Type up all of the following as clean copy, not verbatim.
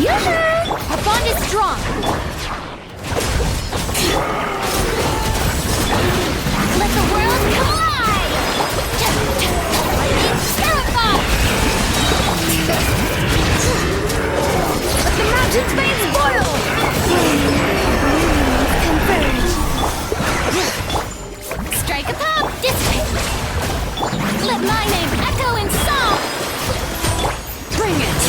Our bond is strong. Let the world collide! I'm terrified! Let the mountains veins boil! Converge. Strike a pop this way. Let my name echo in song! Bring it!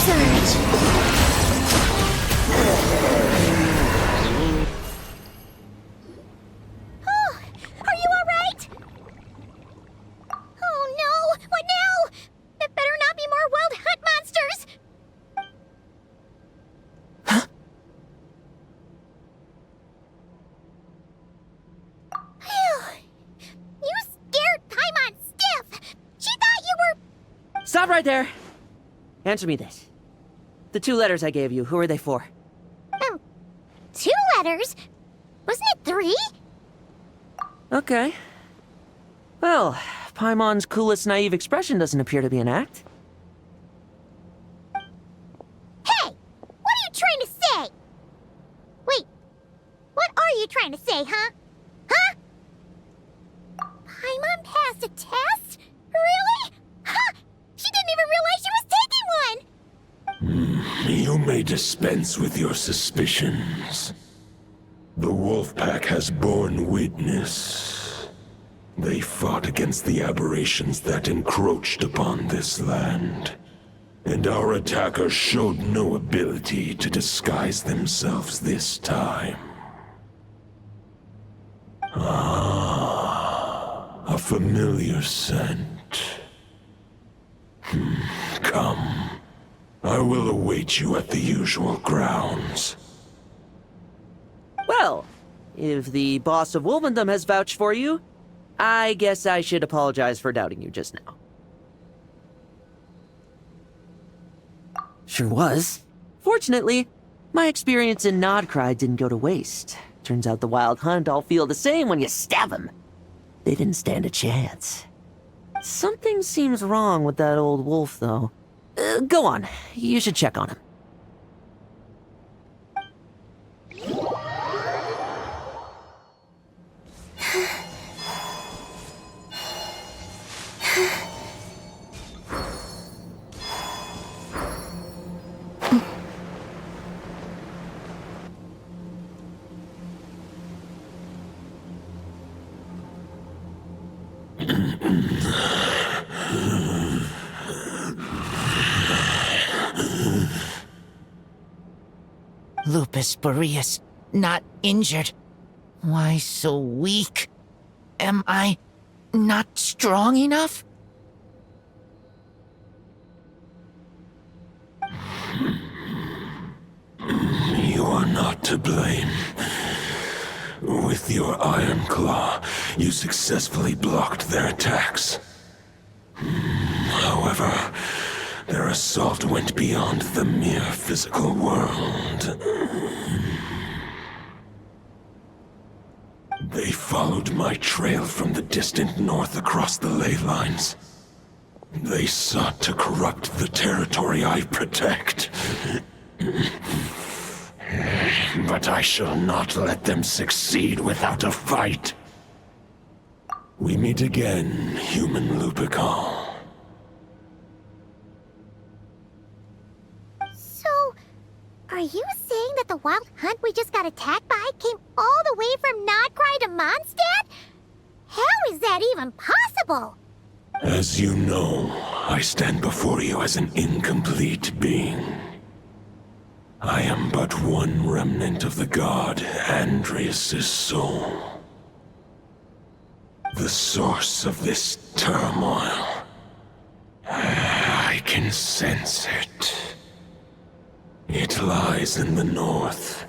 Surge. Oh, are you all right? Oh no, what now? It better not be more wild hunt monsters. Huh? Phew. You scared Paimon stiff. She thought you were... Stop right there! Answer me this. The 2 letters I gave you, who are they for? 2 letters? Wasn't it 3? Okay. Well, Paimon's coolest naive expression doesn't appear to be an act. Hey! What are you trying to say? Wait, what are you trying to say, huh? Huh? Paimon passed a test? Really? Huh! She didn't even realize she was taking one! You may dispense with your suspicions. The wolf pack has borne witness. They fought against the aberrations that encroached upon this land. And our attackers showed no ability to disguise themselves this time. Ah, a familiar scent. Come. I will await you at the usual grounds. Well, if the boss of Wolvendom has vouched for you, I guess I should apologize for doubting you just now. Sure was. Fortunately, my experience in Nodcry didn't go to waste. Turns out the Wild Hunt all feel the same when you stab them. They didn't stand a chance. Something seems wrong with that old wolf, though. Go on. You should check on him. Lupus Boreas, not injured. Why so weak? Am I not strong enough? You are not to blame. With your Iron Claw, you successfully blocked their attacks. However, their assault went beyond the mere physical world. They followed my trail from the distant north across the ley lines. They sought to corrupt the territory I protect. But I shall not let them succeed without a fight. We meet again, human Lupical. So, are you saying that the wild hunt we just got attacked by came all the way from Nodcry to Mondstadt? How is that even possible? As you know, I stand before you as an incomplete being. I am but one remnant of the god Andreas' soul. The source of this turmoil. I can sense it. It lies in the north.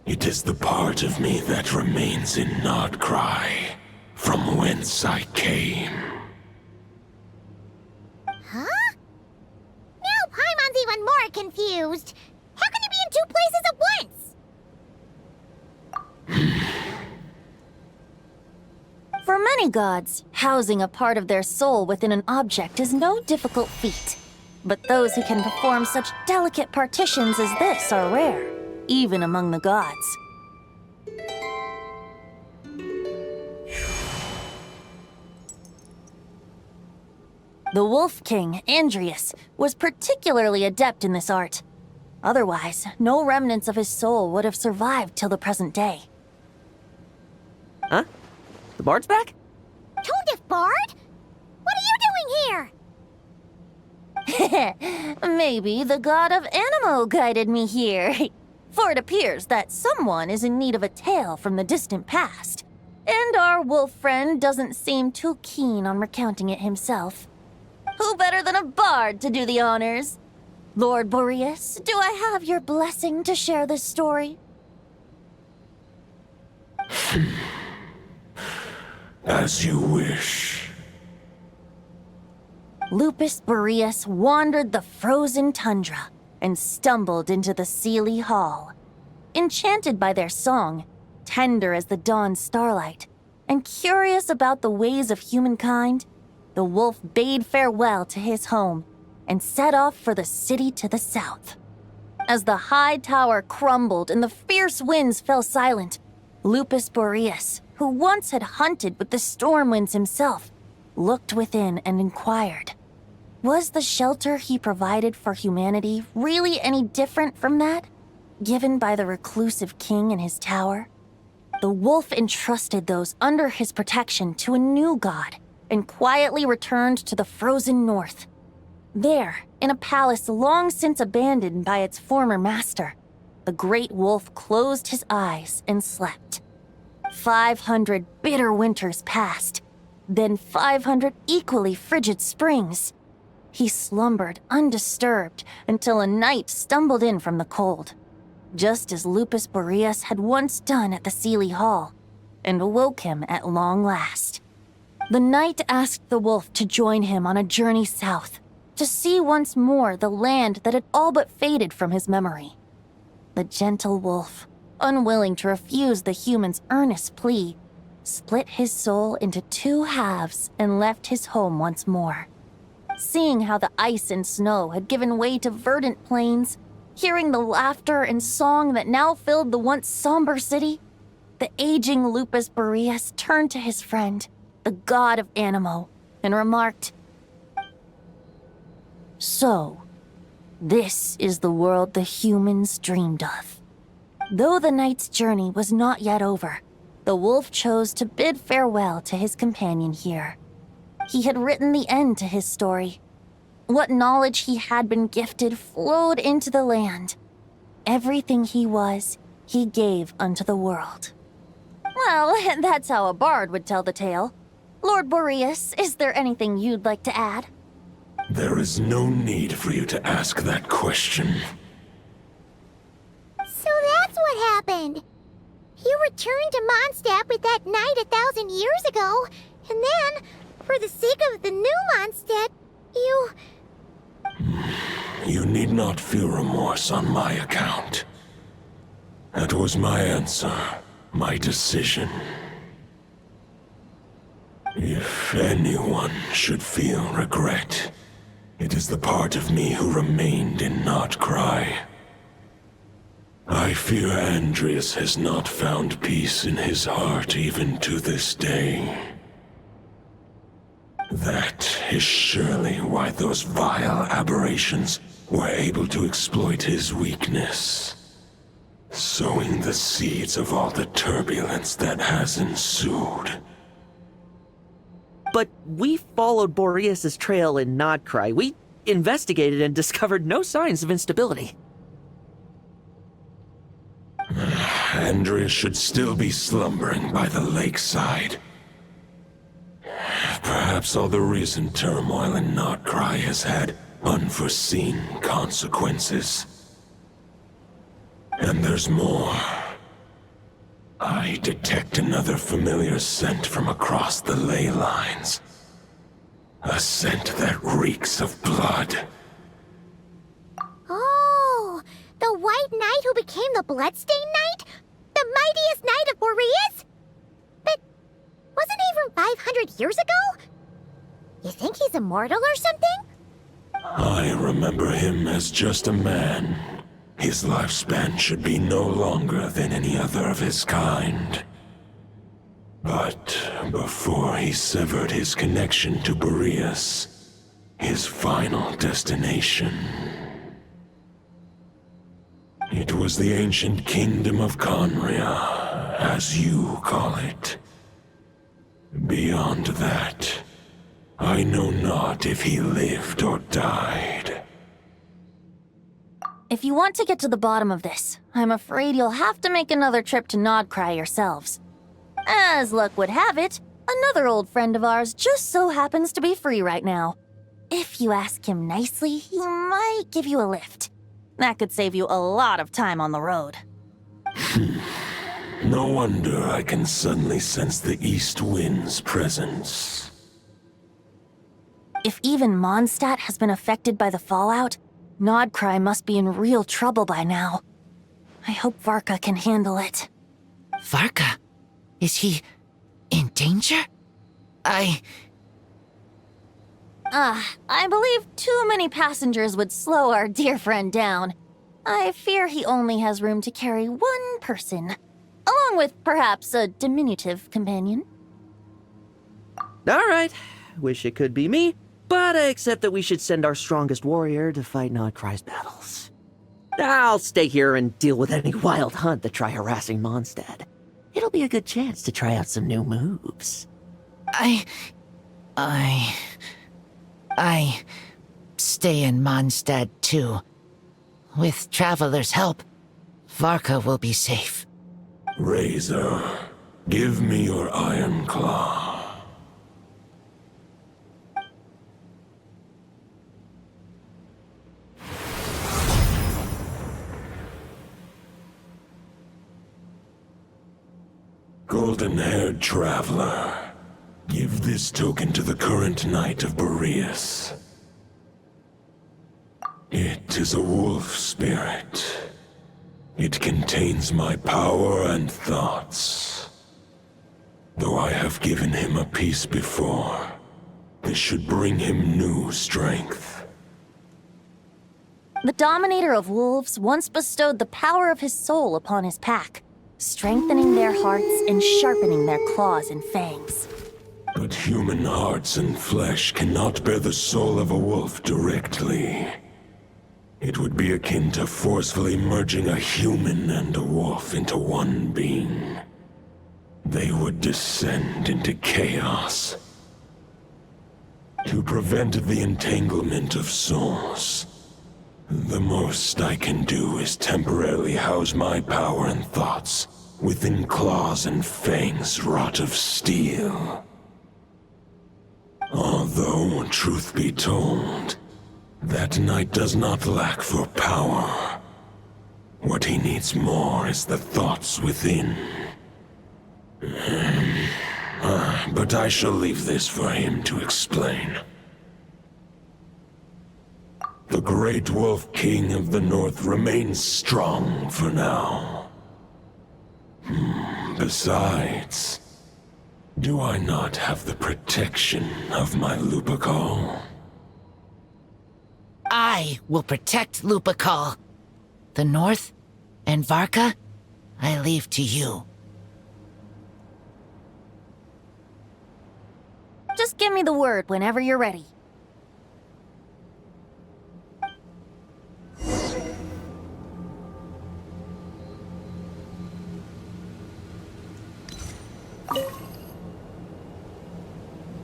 It is the part of me that remains in Nodcry, from whence I came. Huh? Now Paimon's even more confused. How can you be in 2 places at once? For many demigods, housing a part of their soul within an object is no difficult feat. But those who can perform such delicate partitions as this are rare, even among the gods. The Wolf King, Andreas, was particularly adept in this art. Otherwise, no remnants of his soul would have survived till the present day. Huh? The bard's back? Tone Bard? What are you doing here? Maybe the god of Animo guided me here. For it appears that someone is in need of a tale from the distant past. And our wolf friend doesn't seem too keen on recounting it himself. Who better than a bard to do the honors? Lord Boreas, do I have your blessing to share this story? As you wish. Lupus Boreas wandered the frozen tundra and stumbled into the Seelie Hall. Enchanted by their song, tender as the dawn's starlight, and curious about the ways of humankind, the wolf bade farewell to his home and set off for the city to the south. As the high tower crumbled and the fierce winds fell silent, Lupus Boreas, who once had hunted with the storm winds himself, looked within and inquired, was the shelter he provided for humanity really any different from that given by the reclusive king in his tower? The wolf entrusted those under his protection to a new god and quietly returned to the frozen north. There, in a palace long since abandoned by its former master, the great wolf closed his eyes and slept. 500 bitter winters passed, then 500 equally frigid springs. He slumbered undisturbed until a night stumbled in from the cold, just as Lupus Boreas had once done at the Seelie Hall, and awoke him at long last. The night asked the wolf to join him on a journey south, to see once more the land that had all but faded from his memory. The gentle wolf, unwilling to refuse the human's earnest plea, split his soul into two halves and left his home once more. Seeing how the ice and snow had given way to verdant plains, hearing the laughter and song that now filled the once somber city, the aging Lupus Boreas turned to his friend, the god of Animo, and remarked, "So, this is the world the humans dreamed of." Though the night's journey was not yet over, the wolf chose to bid farewell to his companion here. He had written the end to his story. What knowledge he had been gifted flowed into the land. Everything he was, he gave unto the world. Well, that's how a bard would tell the tale. Lord Boreas, is there anything you'd like to add? There is no need for you to ask that question. So that's what happened. You returned to Mondstadt with that knight 1,000 years ago, and then, for the sake of the new Mondstadt, you... You need not feel remorse on my account. That was my answer, my decision. If anyone should feel regret, it is the part of me who remained in Notcry. I fear Andreas has not found peace in his heart even to this day. That is surely why those vile aberrations were able to exploit his weakness, sowing the seeds of all the turbulence that has ensued. But we followed Boreas' trail in Nodcry. We investigated and discovered no signs of instability. Andreas should still be slumbering by the lakeside. Perhaps all the recent turmoil in Notcry has had unforeseen consequences. And there's more. I detect another familiar scent from across the ley lines. A scent that reeks of blood. Oh, the White Knight who became the Bloodstained Knight? The mightiest Knight of Boreas? But Wasn't he from 500 years ago? You think he's immortal or something? I remember him as just a man. His lifespan should be no longer than any other of his kind. But before he severed his connection to Boreas, his final destination, it was the ancient kingdom of Conria, as you call it. Beyond that, I know not if he lived or died. If you want to get to the bottom of this, I'm afraid you'll have to make another trip to Nodcry yourselves. As luck would have it, another old friend of ours just so happens to be free right now. If you ask him nicely, he might give you a lift. That could save you a lot of time on the road. No wonder I can suddenly sense the east wind's presence. If even Mondstadt has been affected by the fallout, Nodcry must be in real trouble by now. I hope Varka can handle it. Varka? Is he in danger? I believe too many passengers would slow our dear friend down. I fear he only has room to carry one person, along with perhaps a diminutive companion. All right. Wish it could be me, but I accept that we should send our strongest warrior to fight Nodcry's battles. I'll stay here and deal with any wild hunt that try harassing Mondstadt. It'll be a good chance to try out some new moves. I stay in Mondstadt too. With Traveler's help, Varka will be safe. Razor, give me your iron claw. Golden-haired traveler, give this token to the current knight of Boreas. It is a wolf spirit. It contains my power and thoughts. Though I have given him a piece before, this should bring him new strength. The Dominator of Wolves once bestowed the power of his soul upon his pack, strengthening their hearts and sharpening their claws and fangs. But human hearts and flesh cannot bear the soul of a wolf directly. It would be akin to forcefully merging a human and a wolf into one being. They would descend into chaos. To prevent the entanglement of souls, the most I can do is temporarily house my power and thoughts within claws and fangs wrought of steel. Although, truth be told, that knight does not lack for power. What he needs more is the thoughts within. But I shall leave this for him to explain. The Great Wolf King of the North remains strong for now. Besides, do I not have the protection of my Lupacol? I will protect Lupacol. The North and Varka, I leave to you. Just give me the word whenever you're ready.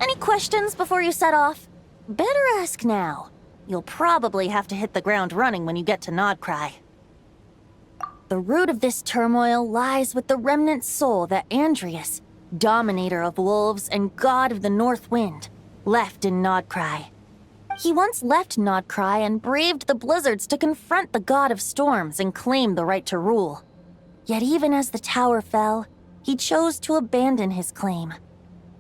Any questions before you set off? Better ask now. You'll probably have to hit the ground running when you get to Nodcry. The root of this turmoil lies with the remnant soul that Andreas, Dominator of Wolves and God of the North Wind, left in Nodcry. He once left Nodcry and braved the blizzards to confront the God of Storms and claim the right to rule. Yet even as the tower fell, he chose to abandon his claim.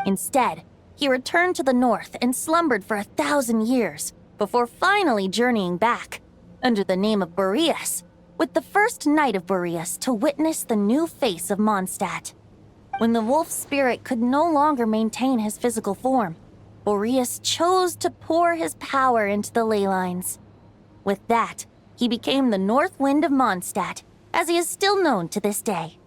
Instead, he returned to the north and slumbered for 1,000 years, before finally journeying back, under the name of Boreas, with the first knight of Boreas to witness the new face of Mondstadt. When the wolf spirit could no longer maintain his physical form, Boreas chose to pour his power into the ley lines. With that, he became the North Wind of Mondstadt, as he is still known to this day.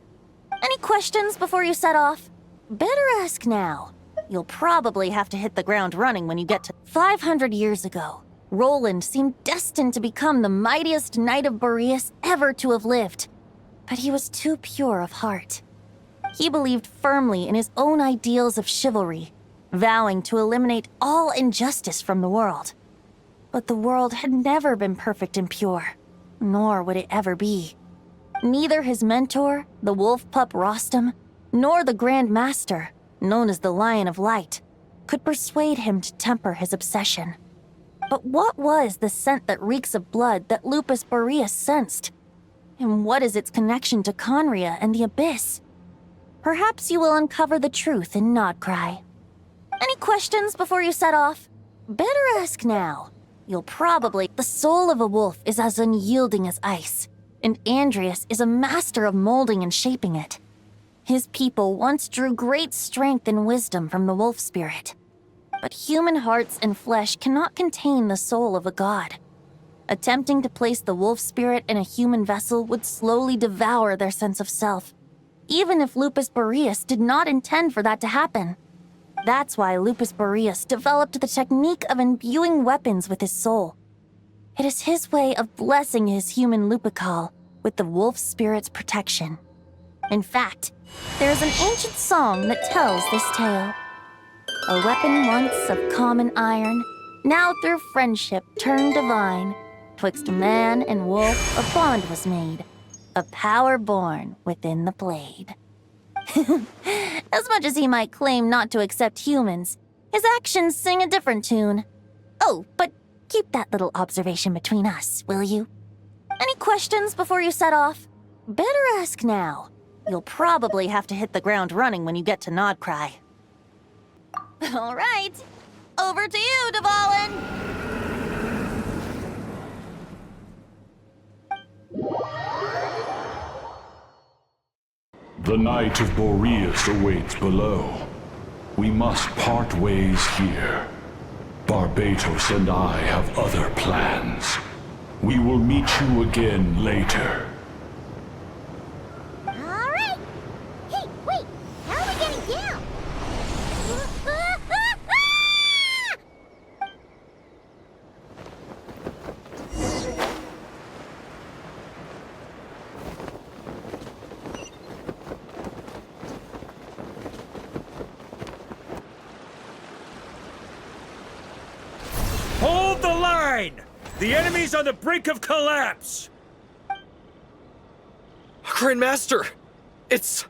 Any questions before you set off? Better ask now. You'll probably have to hit the ground running when you get to 500 years ago. Roland seemed destined to become the mightiest knight of Boreas ever to have lived. But he was too pure of heart. He believed firmly in his own ideals of chivalry, vowing to eliminate all injustice from the world. But the world had never been perfect and pure, nor would it ever be. Neither his mentor, the wolf pup Rostam, nor the Grand Master, known as the Lion of Light, could persuade him to temper his obsession. But what was the scent that reeks of blood that Lupus Boreas sensed? And what is its connection to Conria and the Abyss? Perhaps you will uncover the truth in Nodcry. Any questions before you set off? Better ask now. You'll probably... The soul of a wolf is as unyielding as ice, and Andreas is a master of molding and shaping it. His people once drew great strength and wisdom from the wolf spirit. But human hearts and flesh cannot contain the soul of a god. Attempting to place the wolf spirit in a human vessel would slowly devour their sense of self, even if Lupus Boreas did not intend for that to happen. That's why Lupus Boreas developed the technique of imbuing weapons with his soul. It is his way of blessing his human Lupical with the wolf spirit's protection. In fact, there is an ancient song that tells this tale. A weapon once of common iron, now through friendship turned divine. Twixt man and wolf a bond was made, a power born within the blade. As much as he might claim not to accept humans, his actions sing a different tune. Oh, but keep that little observation between us, will you? Any questions before you set off? Better ask now. You'll probably have to hit the ground running when you get to Nodcry. All right, over to you, Dvalin! The Knight of Boreas awaits below. We must part ways here. Barbatos and I have other plans. We will meet you again later. All right. Hey, wait. How are we getting down? Hold the line! The enemy's on the brink of collapse! Grandmaster! It's...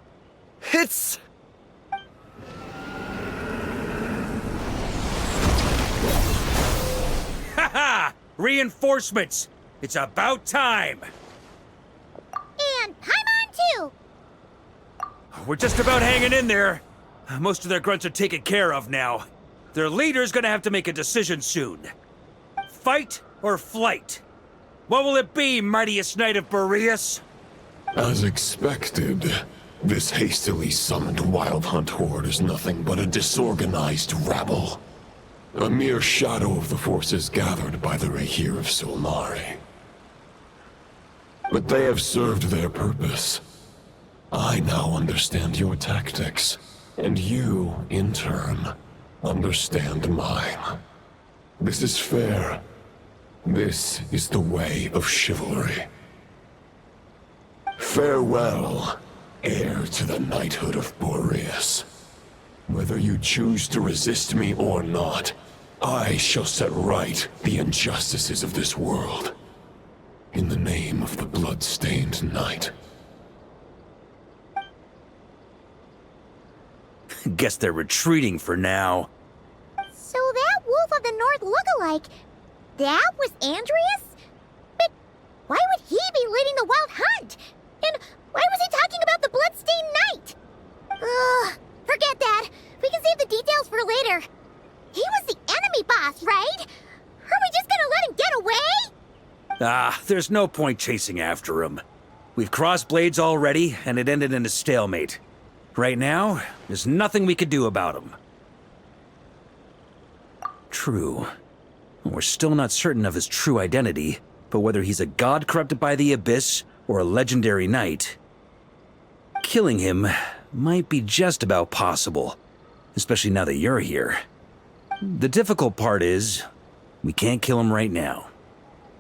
Haha! Reinforcements! It's about time! And Paimon too! We're just about hanging in there. Most of their grunts are taken care of now. Their leader's gonna have to make a decision soon. Fight or flight? What will it be, mightiest knight of Boreas? As expected, this hastily summoned Wild Hunt horde is nothing but a disorganized rabble. A mere shadow of the forces gathered by the Rahir of Solnari. But they have served their purpose. I now understand your tactics, and you, in turn, understand mine. This is fair. This is the way of chivalry. Farewell, heir to the knighthood of Boreas. Whether you choose to resist me or not, I shall set right the injustices of this world. In the name of the blood-stained knight. Guess they're retreating for now. So that Wolf of the North lookalike, that was Andreas? But why would he be leading the Wild Hunt? And why was he talking about the Bloodstained Knight? Ugh, forget that. We can save the details for later. He was the enemy boss, right? Are we just gonna let him get away? Ah, there's no point chasing after him. We've crossed blades already, and it ended in a stalemate. Right now, there's nothing we could do about him. True. We're still not certain of his true identity, but whether he's a god corrupted by the Abyss or a legendary knight, killing him might be just about possible, especially now that you're here. The difficult part is, we can't kill him right now.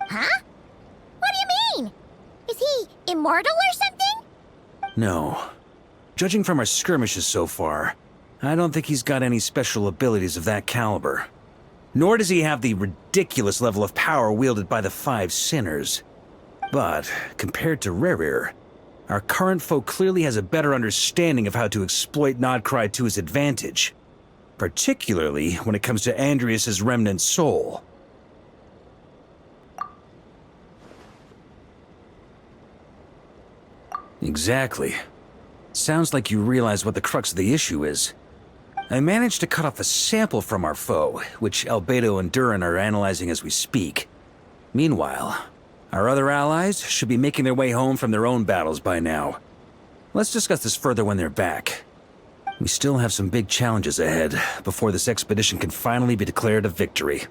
Huh? What do you mean? Is he immortal or something? No. Judging from our skirmishes so far, I don't think he's got any special abilities of that caliber. Nor does he have the ridiculous level of power wielded by the Five Sinners. But, compared to Rerir, our current foe clearly has a better understanding of how to exploit Nodcry to his advantage. Particularly when it comes to Andrias' remnant soul. Exactly. Sounds like you realize what the crux of the issue is. I managed to cut off a sample from our foe, which Albedo and Durin are analyzing as we speak. Meanwhile, our other allies should be making their way home from their own battles by now. Let's discuss this further when they're back. We still have some big challenges ahead before this expedition can finally be declared a victory.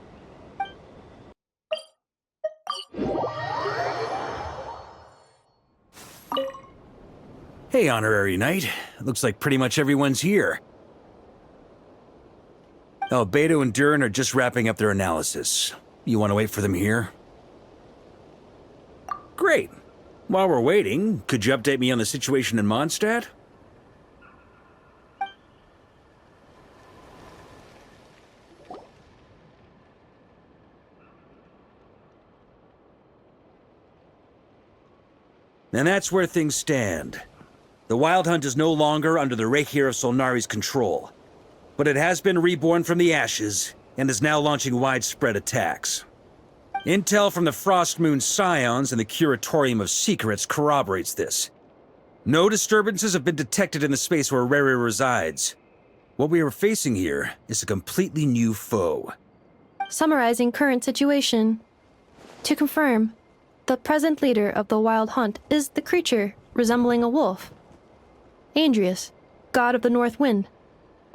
Hey, Honorary Knight. Looks like pretty much everyone's here. Albedo and Durin are just wrapping up their analysis. You want to wait for them here? Great. While we're waiting, could you update me on the situation in Mondstadt? And that's where things stand. The Wild Hunt is no longer under the Reikir of Solnari's control, but it has been reborn from the ashes and is now launching widespread attacks. Intel from the Frostmoon Scions and the Curatorium of Secrets corroborates this. No disturbances have been detected in the space where Rerir resides. What we are facing here is a completely new foe. Summarizing current situation. To confirm, the present leader of the Wild Hunt is the creature resembling a wolf. Andrias, god of the North Wind.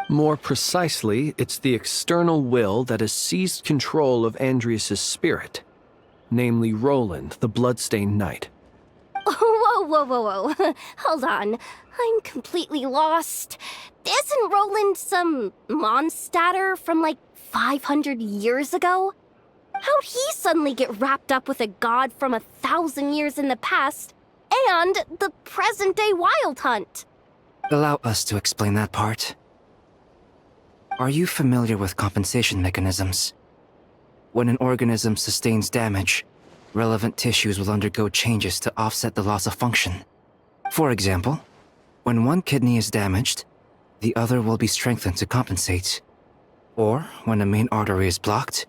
More precisely, it's the external will that has seized control of Andrias' spirit, namely Roland, the Bloodstained Knight. Whoa. Hold on. I'm completely lost. Isn't Roland some Mondstadter from like 500 years ago? How'd he suddenly get wrapped up with a god from 1,000 years in the past and the present-day Wild Hunt? Allow us to explain that part. Are you familiar with compensation mechanisms? When an organism sustains damage, relevant tissues will undergo changes to offset the loss of function. For example, when one kidney is damaged, the other will be strengthened to compensate. Or, when a main artery is blocked,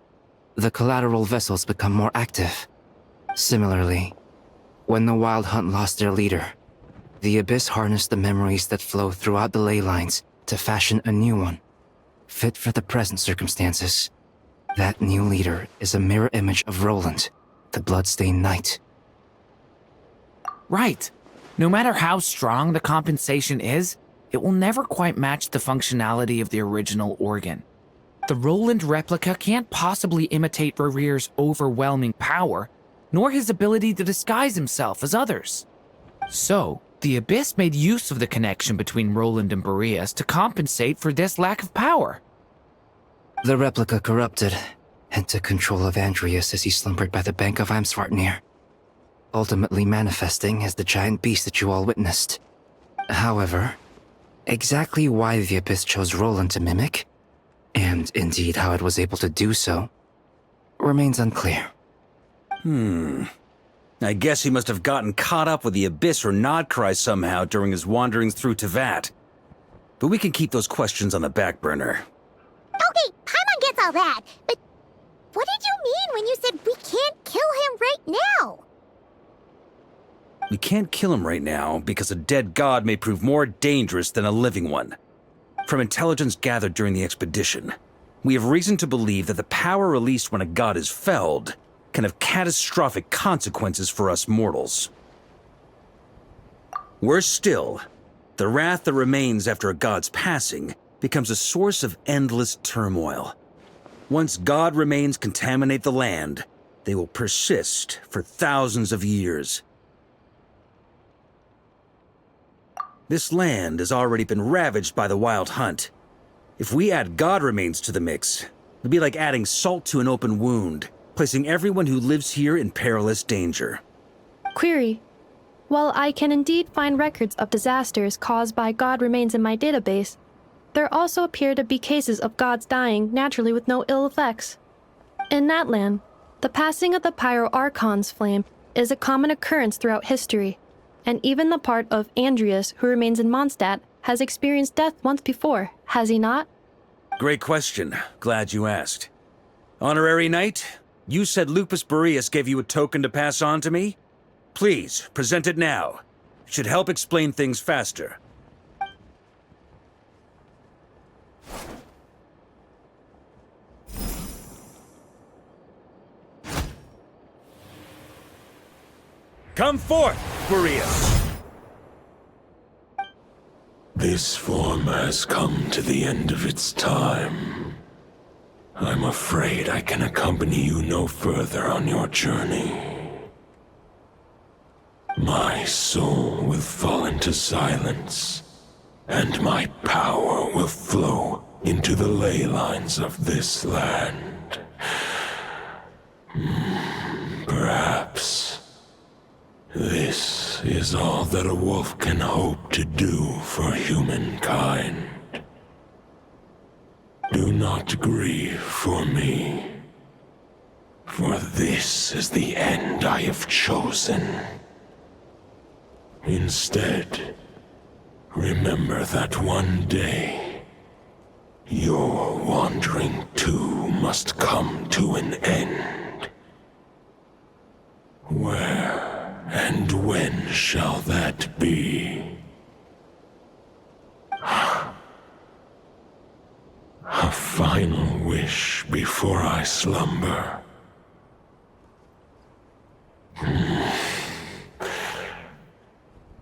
the collateral vessels become more active. Similarly, when the Wild Hunt lost their leader, the Abyss harnessed the memories that flow throughout the ley lines to fashion a new one, fit for the present circumstances. That new leader is a mirror image of Roland, the Bloodstained Knight. Right. No matter how strong the compensation is, it will never quite match the functionality of the original organ. The Roland replica can't possibly imitate Rerir's overwhelming power, nor his ability to disguise himself as others. So, the Abyss made use of the connection between Roland and Boreas to compensate for this lack of power. The replica corrupted and took control of Andrias as he slumbered by the bank of Amsvartnir, ultimately manifesting as the giant beast that you all witnessed. However, exactly why the Abyss chose Roland to mimic, and indeed how it was able to do so, remains unclear. I guess he must have gotten caught up with the Abyss or Nodcry somehow during his wanderings through Tevat. But we can keep those questions on the back burner. Okay, Paimon gets all that, but what did you mean when you said we can't kill him right now? We can't kill him right now because a dead god may prove more dangerous than a living one. From intelligence gathered during the expedition, we have reason to believe that the power released when a god is felled can have catastrophic consequences for us mortals. Worse still, The wrath that remains after a god's passing becomes a source of endless turmoil. Once god remains contaminate the land, they will persist for thousands of years. This land has already been ravaged by the Wild Hunt. If we add god remains to the mix, it'd be like adding salt to an open wound, placing everyone who lives here in perilous danger. Query. While I can indeed find records of disasters caused by god remains in my database, there also appear to be cases of gods dying naturally with no ill effects. In that land, the passing of the Pyro-Archon's flame is a common occurrence throughout history, and even the part of Andreas who remains in Mondstadt has experienced death once before, has he not? Great question. Glad you asked. Honorary Knight, you said Lupus Boreas gave you a token to pass on to me? Please, present it now. It should help explain things faster. Come forth, Boreas! This form has come to the end of its time. I'm afraid I can accompany you no further on your journey. My soul will fall into silence, and my power will flow into the ley lines of this land. Perhaps this is all that a wolf can hope to do for humankind. Do not grieve for me, for this is the end I have chosen. Instead, remember that one day, your wandering too must come to an end. Where and when shall that be? A final wish before I slumber.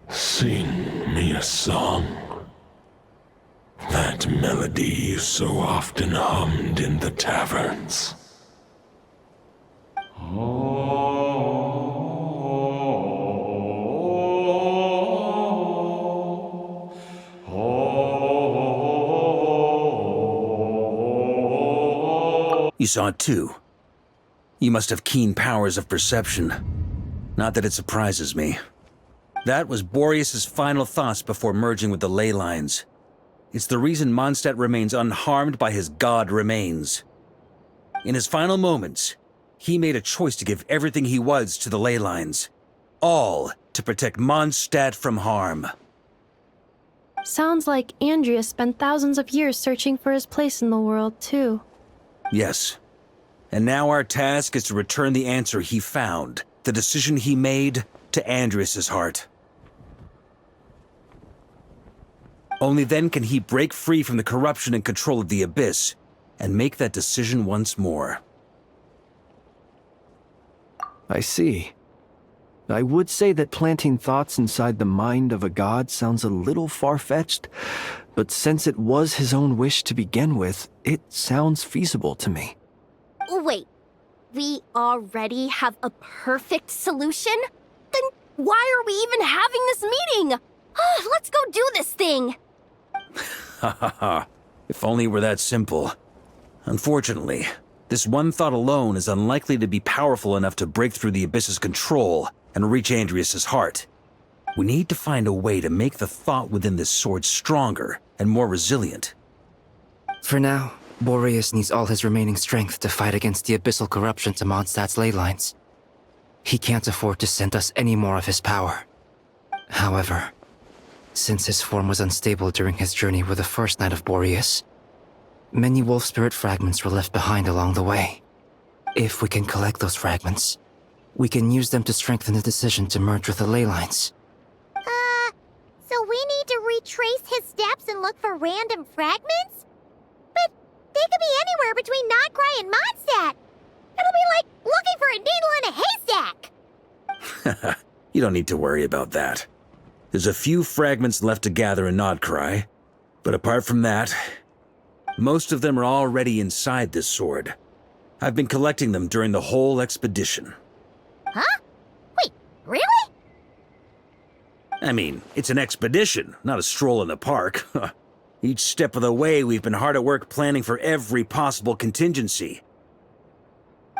Sing me a song. That melody you so often hummed in the taverns. You saw it too. You must have keen powers of perception. Not that it surprises me. That was Boreas' final thoughts before merging with the ley lines. It's the reason Mondstadt remains unharmed by his god remains. In his final moments, he made a choice to give everything he was to the ley lines. All to protect Mondstadt from harm. Sounds like Andreas spent thousands of years searching for his place in the world, too. Yes. And now our task is to return the answer he found, the decision he made, to Andreas' heart. Only then can he break free from the corruption and control of the Abyss, and make that decision once more. I see. I would say that planting thoughts inside the mind of a god sounds a little far-fetched, but since it was his own wish to begin with, it sounds feasible to me. Wait, we already have a perfect solution? Then why are we even having this meeting? Let's go do this thing! Ha ha ha. If only it were that simple. Unfortunately, this one thought alone is unlikely to be powerful enough to break through the Abyss's control and reach Andreas' heart. We need to find a way to make the thought within this sword stronger and more resilient. For now, Boreas needs all his remaining strength to fight against the abyssal corruption to Mondstadt's ley lines. He can't afford to send us any more of his power. However, since his form was unstable during his journey with the first Knight of Boreas, many wolf spirit fragments were left behind along the way. If we can collect those fragments, we can use them to strengthen the decision to merge with the ley lines. So we need to retrace his steps and look for random fragments? But they could be anywhere between Nodcry and Mondstadt. It'll be like looking for a needle in a haystack. You don't need to worry about that. There's a few fragments left to gather in Nodcry, but apart from that, most of them are already inside this sword. I've been collecting them during the whole expedition. Huh? Wait, really? I mean, it's an expedition, not a stroll in the park. Each step of the way, we've been hard at work planning for every possible contingency.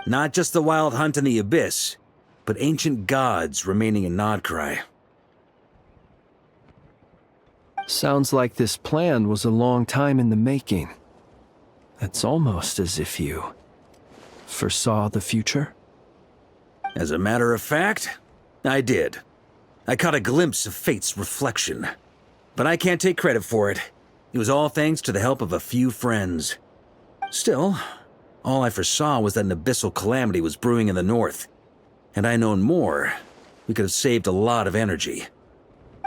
Not just the Wild Hunt in the Abyss, but ancient gods remaining in Nodcry. Sounds like this plan was a long time in the making. It's almost as if you foresaw the future. As a matter of fact, I did. I caught a glimpse of fate's reflection. But I can't take credit for it. It was all thanks to the help of a few friends. Still, all I foresaw was that an abyssal calamity was brewing in the north. Had I known more, we could have saved a lot of energy.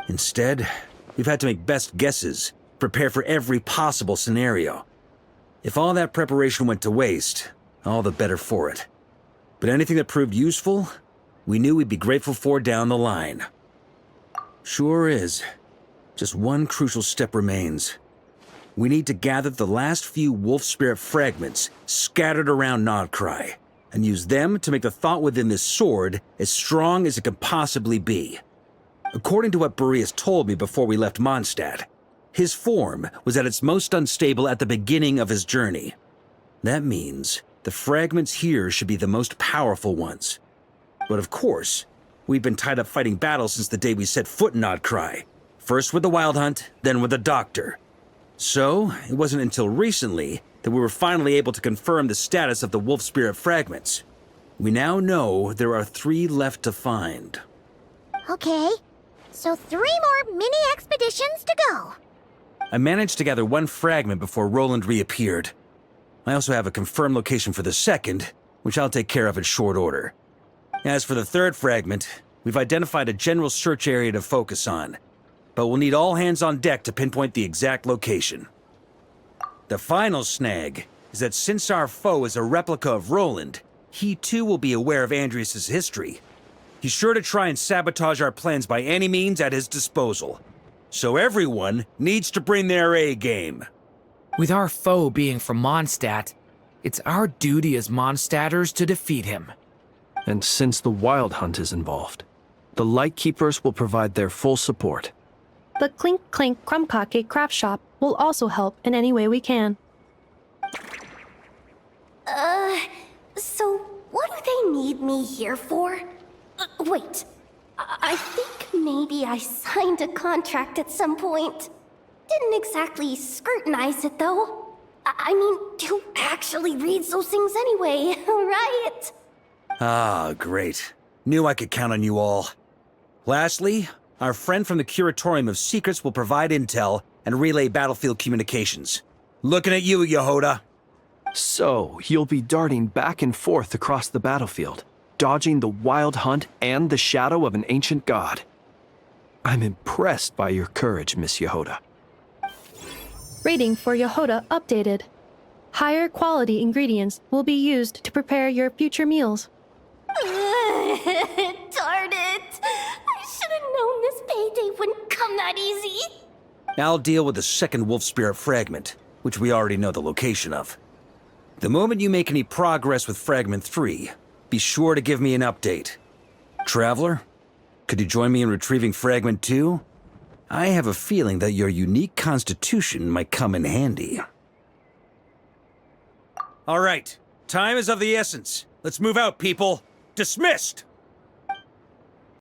Instead, we've had to make best guesses, prepare for every possible scenario. If all that preparation went to waste, all the better for it. But anything that proved useful, we knew we'd be grateful for down the line. Sure is. Just one crucial step remains. We need to gather the last few wolf spirit fragments scattered around Nodcry, and use them to make the thought within this sword as strong as it can possibly be. According to what Boreas told me before we left Mondstadt, his form was at its most unstable at the beginning of his journey. That means the fragments here should be the most powerful ones. But of course, we've been tied up fighting battles since the day we set foot in Nodcry. First with the Wild Hunt, then with the Doctor. So, it wasn't until recently that we were finally able to confirm the status of the wolf spirit fragments. We now know there are 3 left to find. Okay, so 3 more mini expeditions to go. I managed to gather 1 fragment before Roland reappeared. I also have a confirmed location for the second, which I'll take care of in short order. As for the 3rd fragment, we've identified a general search area to focus on, but we'll need all hands on deck to pinpoint the exact location. The final snag is that since our foe is a replica of Roland, he too will be aware of Andrias' history. He's sure to try and sabotage our plans by any means at his disposal. So everyone needs to bring their A game. With our foe being from Mondstadt, it's our duty as Mondstadters to defeat him. And since the Wild Hunt is involved, the Lightkeepers will provide their full support. The Clink Clink Krumkake craft shop will also help in any way we can. So what do they need me here for? Wait, I think maybe I signed a contract at some point. Didn't exactly scrutinize it, though. I mean, who actually reads those things anyway, right? Ah, great. Knew I could count on you all. Lastly, our friend from the Curatorium of Secrets will provide intel and relay battlefield communications. Looking at you, Yehoda. So, you'll be darting back and forth across the battlefield, dodging the Wild Hunt and the shadow of an ancient god. I'm impressed by your courage, Miss Yehoda. Rating for Yehoda updated. Higher quality ingredients will be used to prepare your future meals. Darn it! I should have known this payday wouldn't come that easy. I'll deal with the second wolf spirit fragment, which we already know the location of. The moment you make any progress with Fragment 3, be sure to give me an update. Traveler, could you join me in retrieving Fragment 2? I have a feeling that your unique constitution might come in handy. All right, time is of the essence. Let's move out, people. Dismissed!